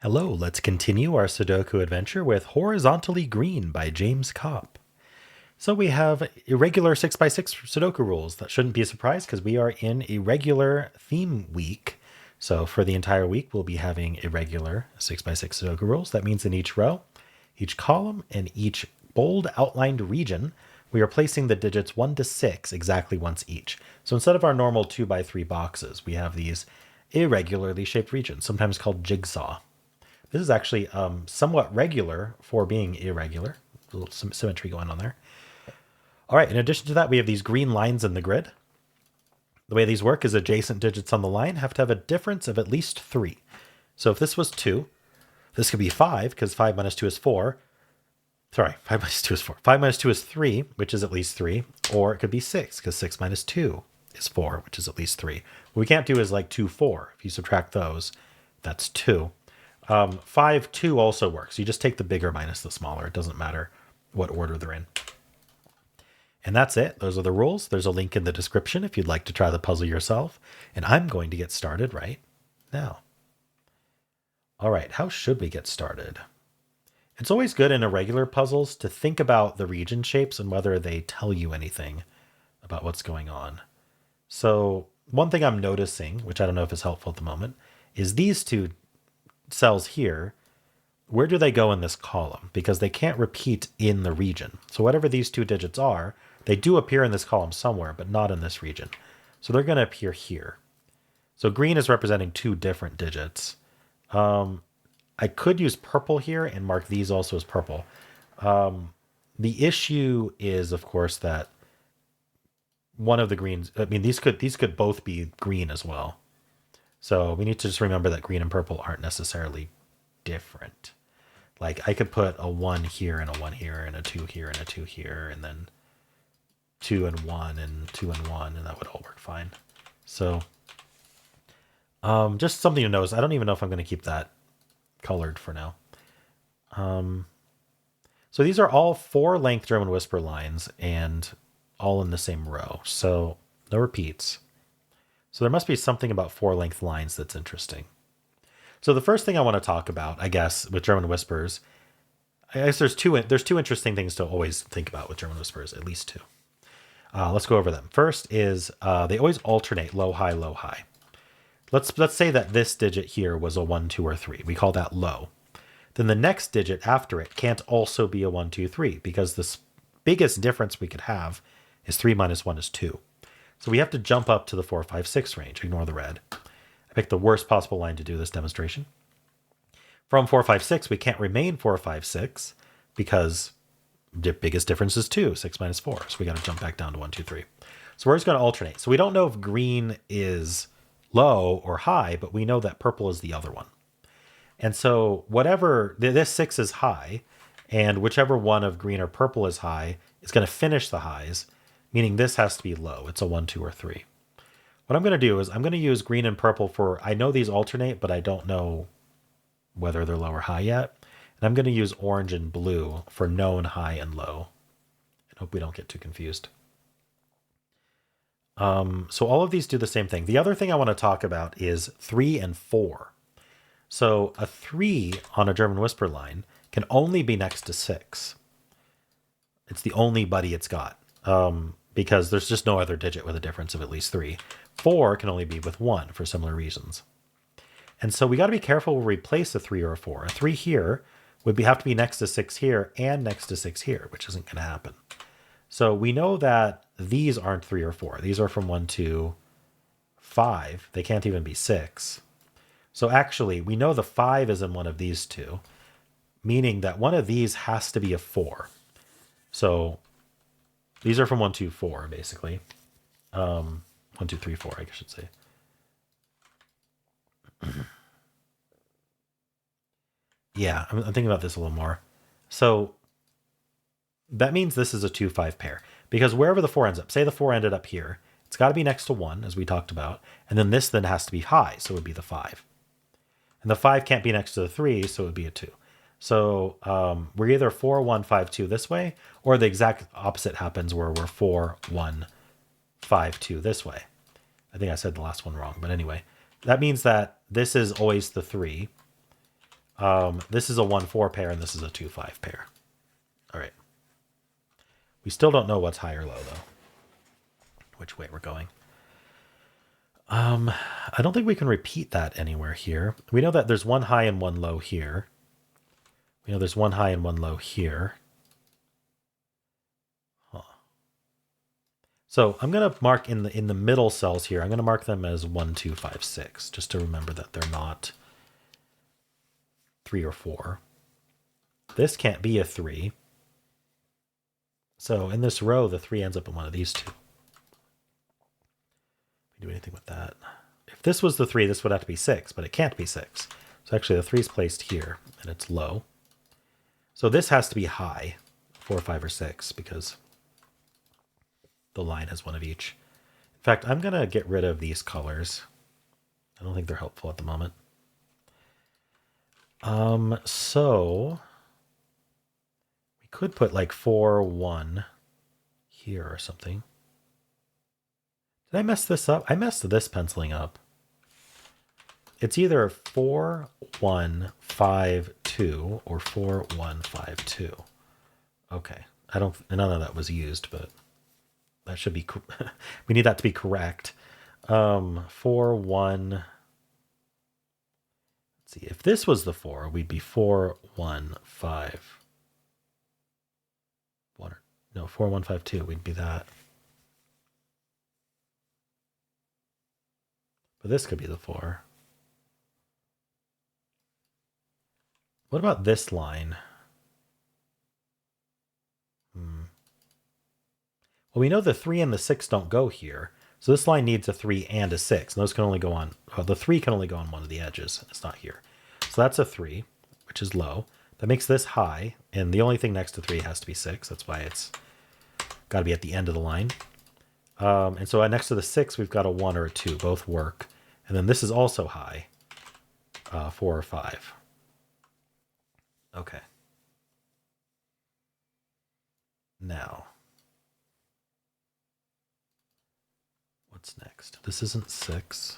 Hello, let's continue our Sudoku adventure with Horizontally Green by James Kopp. So we have irregular 6x6 Sudoku rules. That shouldn't be a surprise because we are in a regular theme week. So for the entire week, we'll be having irregular 6x6 Sudoku rules. That means in each row, each column, and each bold outlined region, we are placing the digits 1 to 6 exactly once each. So instead of our normal 2x3 boxes, we have these irregularly shaped regions, sometimes called jigsaw. This is actually somewhat regular for being irregular. A little symmetry going on there. All right, in addition to that, we have these green lines in the grid. The way these work is adjacent digits on the line have to have a difference of at least 3. So if this was 2, this could be 5, because 5 minus 2 is 4. Sorry, 5 minus 2 is 4. 5 minus 2 is 3, which is at least 3. Or it could be 6, because 6 minus 2 is 4, which is at least 3. What we can't do is like 2, 4. If you subtract those, that's 2. 5, 2 also works. You just take the bigger minus the smaller. It doesn't matter what order they're in. And that's it. Those are the rules. There's a link in the description if you'd like to try the puzzle yourself. And I'm going to get started right now. All right, how should we get started? It's always good in irregular puzzles to think about the region shapes and whether they tell you anything about what's going on. So one thing I'm noticing, which I don't know if is helpful at the moment, is these two cells here, where do they go in this column? Because they can't repeat in the region. So whatever these two digits are, they do appear in this column somewhere, but not in this region. So they're going to appear here. So green is representing 2 different digits. I could use purple here and mark these also as purple. The issue is, of course, that one of the greens, I mean, these could both be green as well. So we need to just remember that green and purple aren't necessarily different. Like I could put a 1 here and a 1 here and a 2 here and a 2 here and then 2 and 1 and 2 and 1, and that would all work fine. So just something to notice. I don't even know if I'm going to keep that colored for now. So these are all 4 length German whisper lines and all in the same row. So no repeats. So there must be something about 4 length lines that's interesting. So the first thing I want to talk about, I guess, with German whispers, I guess there's two interesting things to always think about with German whispers, at least 2. Let's go over them. First is they always alternate low, high, low, high. Let's say that this digit here was a 1, 2, or 3. We call that low. Then the next digit after it can't also be a 1, 2, 3 because the biggest difference we could have is 3 minus 1 is 2. So we have to jump up to the 4, 5, 6 range. Ignore the red. I picked the worst possible line to do this demonstration. From 4, 5, 6, we can't remain 4, 5, 6 because the biggest difference is 2, 6 minus 4. So we got to jump back down to 1, 2, 3. So we're just going to alternate. So we don't know if green is low or high, but we know that purple is the other one. And so whatever, this 6 is high, and whichever one of green or purple is high is going to finish the highs, meaning this has to be low. It's a 1, 2, or 3. What I'm going to do is I'm going to use green and purple for, I know these alternate, but I don't know whether they're low or high yet. And I'm going to use orange and blue for known high and low. And hope we don't get too confused. So all of these do the same thing. The other thing I want to talk about is 3 and 4. So a 3 on a German whisper line can only be next to 6. It's the only buddy it's got. Because there's just no other digit with a difference of at least 3. 4 can only be with 1 for similar reasons. And so we got to be careful when we place a 3 or a 4. A 3 here would have to be next to 6 here and next to 6 here, which isn't going to happen. So we know that these aren't 3 or 4. These are from 1 to 5. They can't even be 6. So actually, we know the 5 is in one of these two, meaning that one of these has to be a 4. So these are from 1, 2, 4, basically. 1, 2, 3, 4, I should say. Yeah, I'm thinking about this a little more. So that means this is a 2, 5 pair. Because wherever the 4 ends up, say the 4 ended up here, it's got to be next to 1, as we talked about. And then this then has to be high, so it would be the 5. And the 5 can't be next to the 3, so it would be a 2. So we're either 4, 1, 5, 2 this way, or the exact opposite happens where we're 4, 1, 5, 2 this way. I think I said the last one wrong, but anyway. That means that this is always the 3. This is a 1-4 pair, and this is a 2-5 pair. All right. We still don't know what's high or low, though. Which way we're going. I don't think we can repeat that anywhere here. We know that there's one high and one low here. We know there's one high and one low here. Huh. So I'm going to mark in the middle cells here. I'm going to mark them as 1, 2, 5, 6, just to remember that they're not 3 or 4. This can't be a 3. So in this row, the 3 ends up in one of these two. Do anything with that. If this was the 3, this would have to be 6, but it can't be 6. So actually the 3 is placed here, and it's low. So this has to be high, 4, 5, or 6, because the line has one of each. In fact, I'm going to get rid of these colors. I don't think they're helpful at the moment. So we could put like 4, 1 here or something. Did I mess this up? I messed this penciling up. It's either 4, 1, 5, 2 or 4, 1, 5, 2. Okay. None of that was used, but that should be, we need that to be correct. 4, 1. Let's see. If this was the 4, we'd be 4, 1, 5. 4, 1, 5, 2. We'd be that. But this could be the 4. What about this line? Well, we know the 3 and the 6 don't go here. So this line needs a 3 and a 6. And those can only go on, well, the 3 can only go on one of the edges. It's not here. So that's a 3, which is low. That makes this high. And the only thing next to 3 has to be 6. That's why it's got to be at the end of the line. And so next to the 6, we've got a 1 or a 2. Both work. And then this is also high. 4 or 5. Okay. Now, what's next? This isn't 6.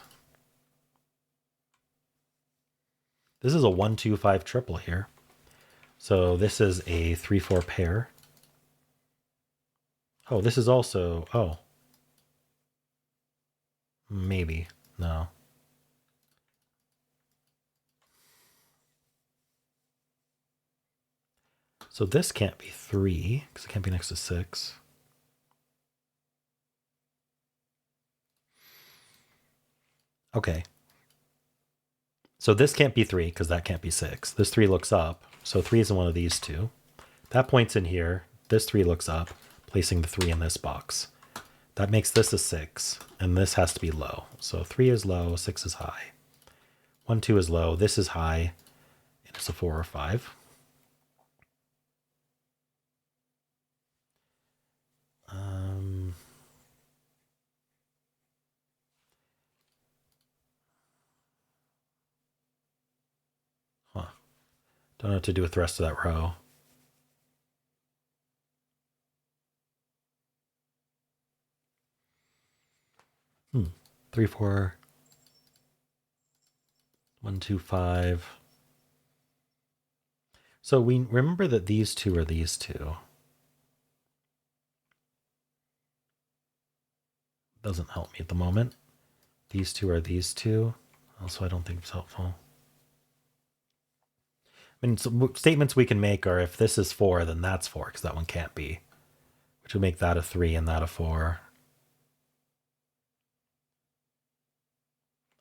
This is a 1, 2, 5 triple here. So this is a 3, 4 pair. Oh, this is also, oh. Maybe. No. So this can't be 3, because it can't be next to 6. Okay. So this can't be 3, because that can't be 6. This 3 looks up, so 3 is in one of these two. That point's in here. This 3 looks up, placing the 3 in this box. That makes this a 6, and this has to be low. So 3 is low, 6 is high. 1, 2 is low, this is high, and it's a 4 or 5. Don't know what to do with the rest of that row. 3, 4, 1, 2, 5. So we remember that these two are these two. Doesn't help me at the moment. These two are these two. Also, I don't think it's helpful. I mean, statements we can make are if this is 4, then that's 4, because that one can't be. Which would make that a 3 and that a 4.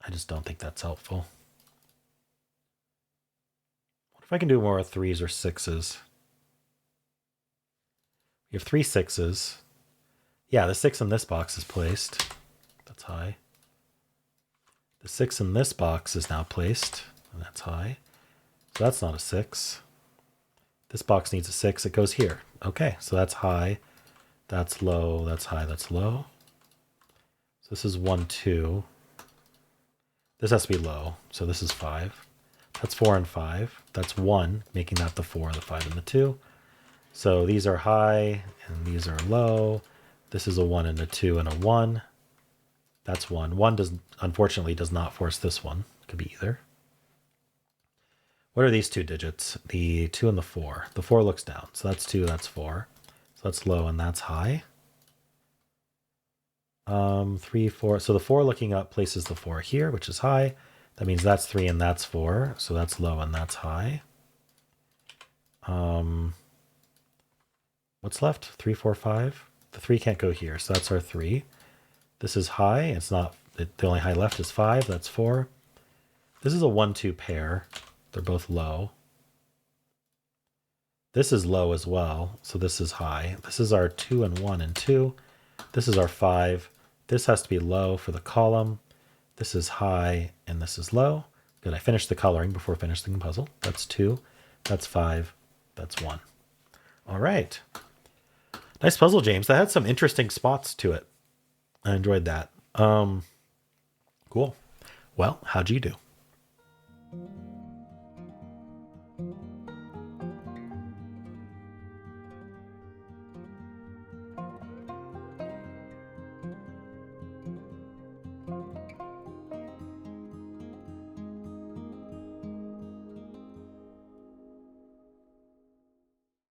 I just don't think that's helpful. What if I can do more 3s or 6s? We have 3 6s. Yeah, the 6 in this box is placed. That's high. The 6 in this box is now placed, and that's high. So that's not a 6. This box needs a 6. It goes here. Okay, so that's high. That's low. That's high. That's low. So this is 1, 2. This has to be low. So this is 5. That's 4 and 5. That's 1, making that the 4, the 5, and the 2. So these are high, and these are low. This is a 1 and a 2 and a 1. That's 1. 1 unfortunately does not force this one. It could be either. What are these two digits? The 2 and the 4. The 4 looks down. So that's 2, that's 4. So that's low and that's high. 3, 4. So the 4 looking up places the 4 here, which is high. That means that's 3 and that's 4. So that's low and that's high. What's left? 3, 4, 5. The 3 can't go here. So that's our 3. This is high. It's not, the only high left is 5. That's 4. This is a 1, 2 pair. They're both low. This is low as well. So this is high. This is our 2 and 1 and 2. This is our 5. This has to be low for the column. This is high and this is low. Good. I finished the coloring before finishing the puzzle. That's 2. That's 5. That's 1. All right. Nice puzzle, James. That had some interesting spots to it. I enjoyed that. Cool. Well, how'd you do?